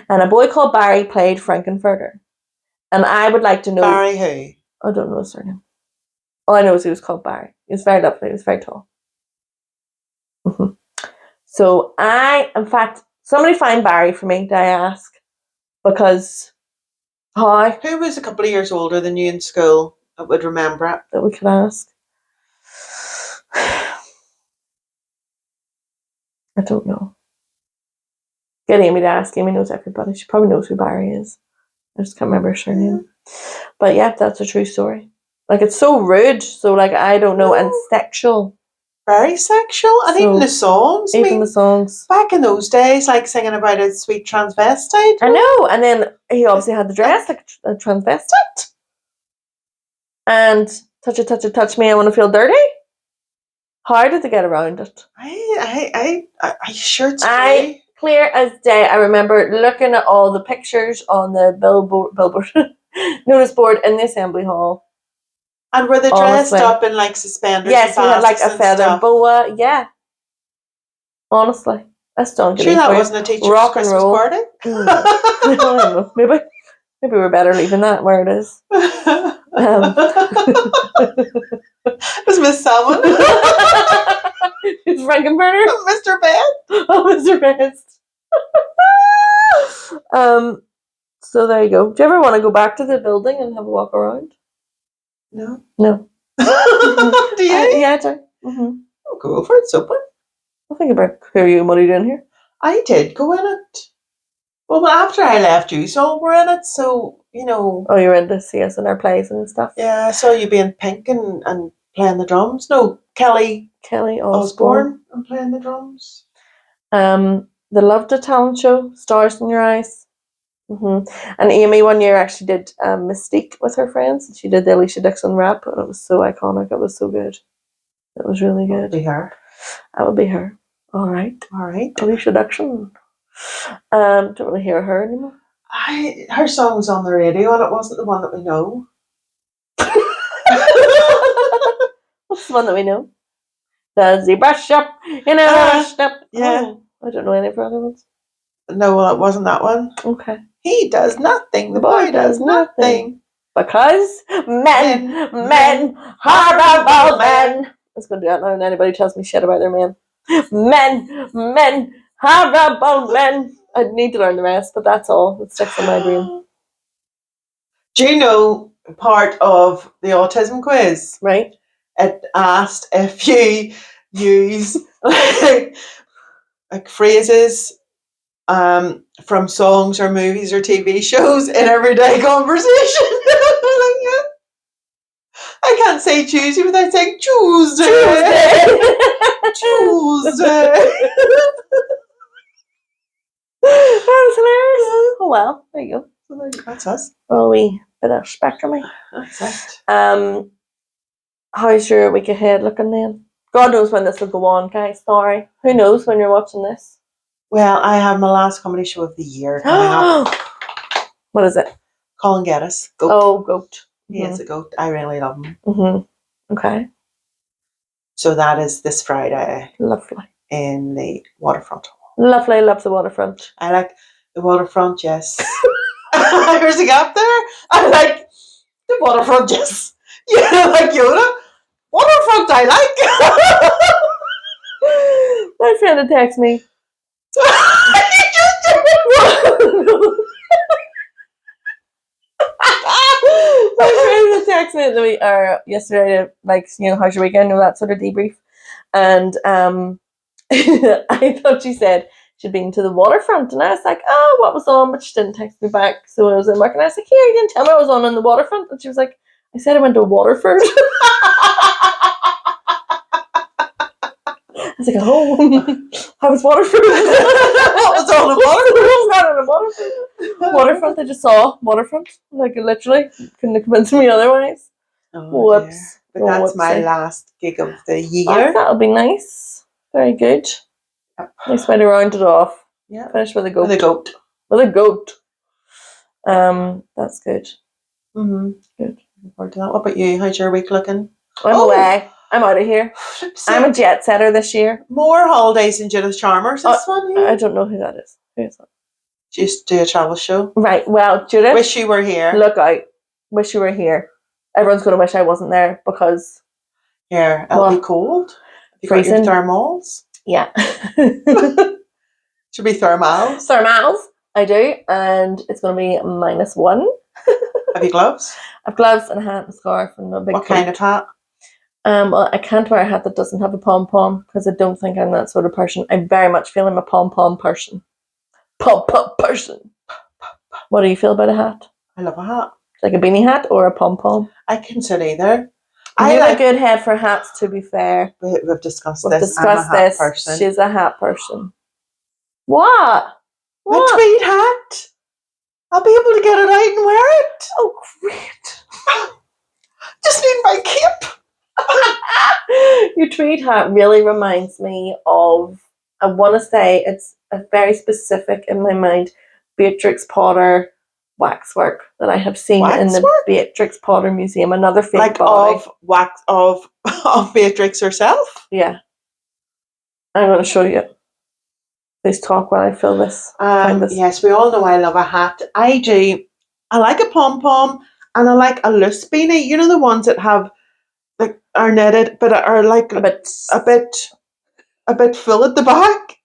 And a boy called Barry played Frankenfurter. And I would like to know... Barry who? I don't know his surname. All I know is he was called Barry. He was very lovely. He was very tall. So in fact, somebody find Barry for me, do I ask? Because... How? Who was a couple of years older than you in school that would remember it? That we could ask. I don't know. Get Amy to ask. Amy knows everybody. She probably knows who Barry is. I just can't remember her surname. But yeah, that's a true story. Like, it's so rude. So, like, I don't know. And sexual. Very sexual. And even the songs. Even the songs. Back in those days, like singing about a sweet transvestite. I know. And then he obviously had the dress like a transvestite. And touch me, I want to feel dirty. How did they get around it? I sure it's true. Clear as day. I remember looking at all the pictures on the billboard notice board in the assembly hall. And were they dressed up in like suspenders? Yes, we had like a feather boa. Yeah. Honestly, that's done. Sure, that wasn't a teacher's rock Christmas and roll party. I don't know. Maybe we're better leaving that where it is. It was Miss Salmon. Who's Frankenfurter? Mr. Best. Oh, Mr. Best. So there you go. Do you ever want to go back to the building and have a walk around? No. No. Do you? Yeah, I do. Mm-hmm. I'll go over it. It's open. I'll think about who are you, what are you doing here? I did go in it. Well, after I left you, so we're in it, so, you know. Oh, you're in to see us in our plays and stuff? Yeah, I saw you being pink and playing the drums. No, Kelly Osbourne and playing the drums. The Love the Talent Show, Stars in Your Eyes. Mm-hmm. And Amy one year actually did Mystique with her friends. She did the Alicia Dixon rap, and it was so iconic. It was so good. It was really good. That would be her. That would be her. All right. Alicia Dixon. Don't really hear her anymore. Her song was on the radio, and it wasn't the one that we know. What's the one that we know? Does he brush up in a rush up? Yeah. Oh, I don't know any of her other ones. No, well, it wasn't that one. Okay. He does nothing. The boy does nothing. Because men, horrible men. I was going to do that now, and anybody tells me shit about their men. Men, horrible men. I need to learn the rest, but that's all. It sticks in my brain. Do you know part of the autism quiz? Right. It asked if you use like phrases from songs or movies or TV shows in everyday conversation. I can't say Tuesday without saying Tuesday. Tuesday. That was hilarious. Oh well, there you go. That's us. Oh, we bit of spectrum. That's it. How's your week ahead looking then? God knows when this will go on, guys. Sorry. Who knows when you're watching this? Well, I have my last comedy show of the year coming up. What is it? Colin Geddes. Goat. Oh, Goat. He is a goat. I really love him. Mm-hmm. Okay. So that is this Friday. Lovely. In the Waterfront Hall. Lovely. Love the Waterfront. I like the Waterfront, yes. There's a gap there. I like the Waterfront, yes. Yeah, like Yoda. Waterfront, I like. My friend had texted me. My friend had texted me yesterday, like, you know, how's your weekend, or that sort of debrief. And I thought she said she'd been to the Waterfront, and I was like, oh, what was on? But she didn't text me back, so I was in work, and I was like, here, you didn't tell me I was on the Waterfront. And she was like, I said I went to Waterford. I was like, oh, how was Waterford? What was on the Waterford? It was not on the Waterford. Waterfront, I just saw Waterfront. Like, literally, couldn't have convinced me otherwise. Oh, whoops. Dear. But that's my last gig of the year. Oh, that'll be nice. Very good. Yep. Nice way to round it off. Yeah. Finish with a goat. With a goat. That's good. Mm-hmm. Good. Looking forward to that. What about you? How's your week looking? I'm away. I'm out of here. I'm a jet setter this year. More holidays than Judith Chalmers. This one. I don't know who that is. Who is that? She used to do a travel show. Right. Well, Judith. Wish you were here. Look out. Wish you were here. Everyone's going to wish I wasn't there because. Here, it'll be cold. Have you got your thermals? Yeah. Should be thermals. Thermals. I do. And it's going to be -1. Have you gloves? I have gloves and a hat and a scarf and a big What kind of hat? Well, I can't wear a hat that doesn't have a pom-pom because I don't think I'm that sort of person. I very much feel I'm a pom-pom person. Pom-pom person. What do you feel about a hat? I love a hat. Like a beanie hat or a pom-pom? I can sit either. I like a good head for hats, to be fair. We've discussed this. I'm a hat person. She's a hat person. What? My tweed hat. I'll be able to get it out and wear it. Oh, great. Just need my cape. Your tweed hat really reminds me of, I want to say it's a very specific in my mind, Beatrix Potter waxwork that I have seen in the Beatrix Potter Museum. Another fake like body. Of wax of Beatrix herself. Yeah, I'm going to show you. Please talk while I fill this. Yes, we all know I love a hat. I do. I like a pom pom, and I like a loose beanie. You know the ones that have like are knitted, but are like a bit a bit full at the back.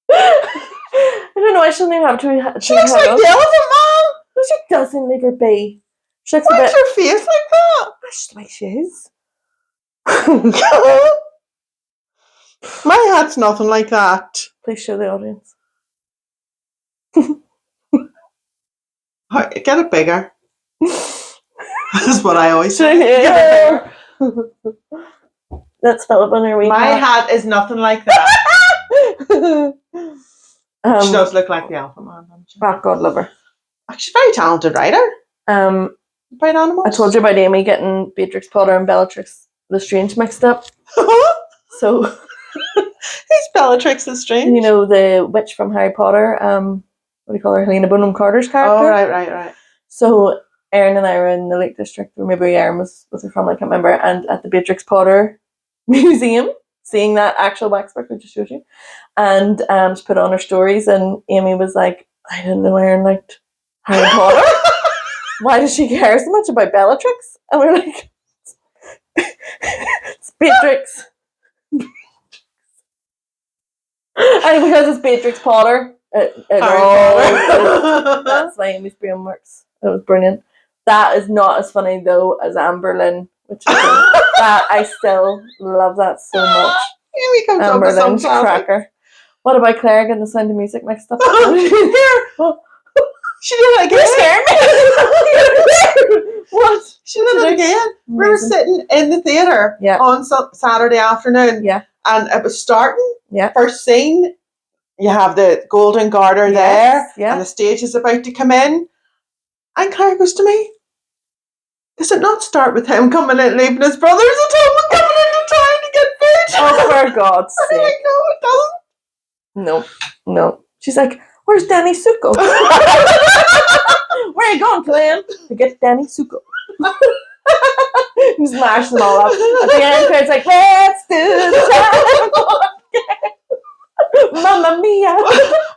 I don't know. I shouldn't even have to. She looks like the Elephant Man. No, she doesn't. Leave her be. She looks Why a is bit. her face like that? That's the way she is. My hat's nothing like that. Please show the audience. Get it bigger. That's what I always say. Yeah. That's Philip on her wee My hat is nothing like that. She does look like the Elephant Man, doesn't she? Oh, God love her. She's a very talented writer. About animals. I told you about Amy getting Beatrix Potter and Bellatrix Lestrange mixed up. So who's Bellatrix Lestrange? You know, the witch from Harry Potter. What do you call her? Helena Bonham Carter's character. Oh, right. So Erin and I were in the Lake District, or maybe Erin was with her family, I can't remember, and at the Beatrix Potter Museum, seeing that actual waxwork I just showed you. And she put on her stories, and Amy was like, I didn't know Erin liked Harry Potter. Why does she care so much about Bellatrix? And we're like, it's Beatrix. And because it's Beatrix Potter, that's why Amy's brain works. It was brilliant. That is not as funny though as Amberlyn, which is that I still love that so much. Amy comes up with some cracker. What about Claire getting the Sound of Music mixed up? She did it again. What? She did it again. We were sitting in the theatre on Saturday afternoon. Yeah. And it was starting. Yeah. First scene, you have the Golden Garter there. Yeah. And the stage is about to come in. And Claire goes to me, does it not start with him coming in, leaving his brothers at home and coming into town to get food? Oh, for God's sake. I'm like, no, it doesn't. No. She's like, where's Danny Succo? Where are you going, Clem? To get Danny Succo. He's mashed them all up. At the end, Claire's like, let's do the time. Mamma mia.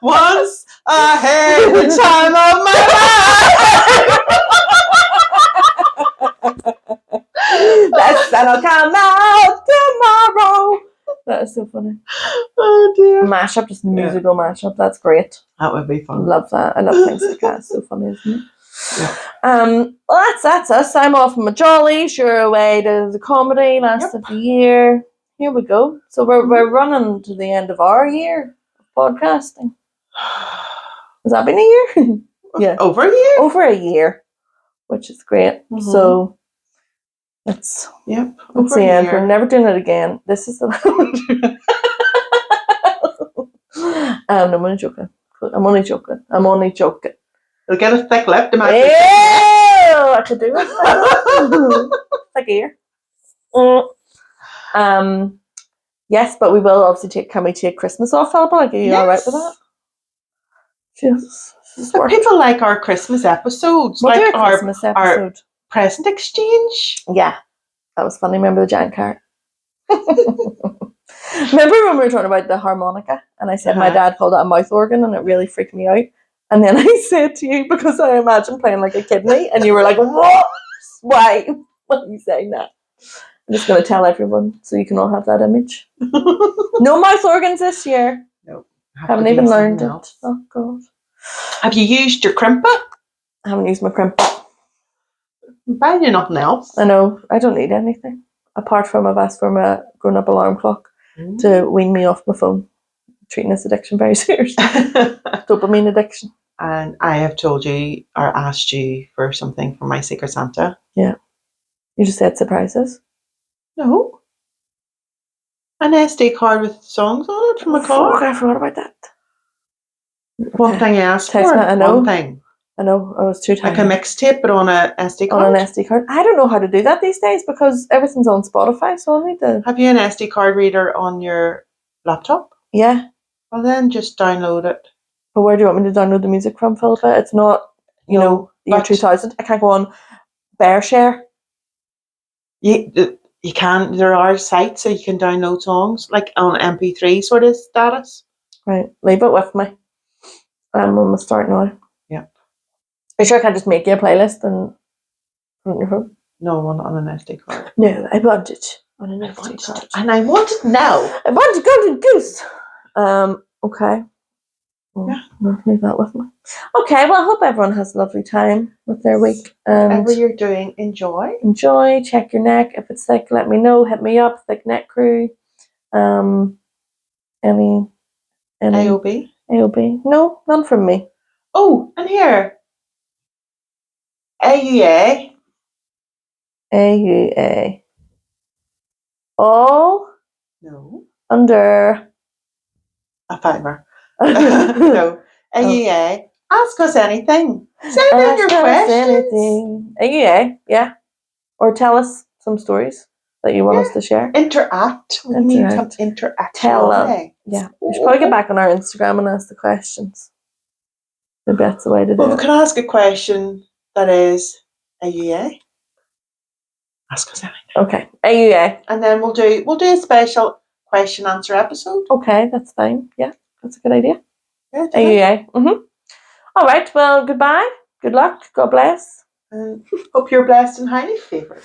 Once I had the time of my life. The sun will come out tomorrow. That is so funny. Oh dear. Mashup, just musical mashup. That's great. That would be fun. Love that. I love things like that. It's so funny, isn't it? Yeah. Well, that's us. I'm off from a jolly. Sure, away to the comedy last of the year. Here we go. So we're running to the end of our year of podcasting. Has that been a year? Yeah. Over a year? Over a year, which is great. Mm-hmm. So that's the end. We're never doing it again. This is the I'm only joking. I'm only joking. You'll get a thick lip. I could do it. Thick ear. Yes, but we will obviously can we take Christmas off, Philippa? Like, are you alright with that? But people like our Christmas episodes. We'll like do a Christmas episode. Our present exchange. Yeah. That was funny. Remember the giant cart? Remember when we were talking about the harmonica and I said my dad called it a mouth organ and it really freaked me out? And then I said to you, because I imagine playing like a kidney, and you were like, what? Why? Why are you saying that? I'm just going to tell everyone so you can all have that image. No mouth organs this year. No. Haven't even learned it. Oh, God. Have you used your crimper? I haven't used my crimper. Buy you nothing else. I know. I don't need anything. Apart from I've asked for my grown-up alarm clock to wean me off my phone. Treating this addiction very seriously. Dopamine addiction. And I have told you or asked you for something from my Secret Santa. Yeah. You just said surprises? No. An SD card with songs on it from a car. Fuck, I forgot about that. One thing I asked for. I know. One thing. I know. I was too tired. Like a mixtape, but on a SD card. On an SD card. I don't know how to do that these days because everything's on Spotify, so I'll need to. Have you an SD card reader on your laptop? Yeah. Well, then just download it. But where do you want me to download the music from, Philippa? It's not, you know, year 2000. I can't go on BearShare. You can. There are sites so you can download songs, like on MP3 sort of status. Right. Leave it with me. I'm going to start now. Yeah. Are you sure I can't just make you a playlist and Mm-hmm. No, I want it on an SD card. No, I want it on an SD card. And I want it now. I want a golden goose. Okay. Yeah. I'll leave that with me. Okay, well, I hope everyone has a lovely time with their week. Whatever you're doing, enjoy. Enjoy. Check your neck. If it's thick, let me know. Hit me up. Thick Neck Crew. Any AOB? AOB? No, none from me. Oh, and here. AUA. AUA. All No. under A fiver. No. AUA. Ask us anything. Send in your questions. AUA, yeah. Or tell us some stories that you want us to share. Interact. We need some interaction. Tell us. Yeah. We should probably get back on our Instagram and ask the questions. Maybe that's the way to do it. Well, we can ask a question that is AUA. Ask us anything. Okay. AUA. And then we'll do a special question answer episode. Okay, that's fine. Yeah, that's a good idea. Yeah, AUA. Mm-hmm. All right. Well, goodbye. Good luck. God bless. Hope you're blessed and highly favoured.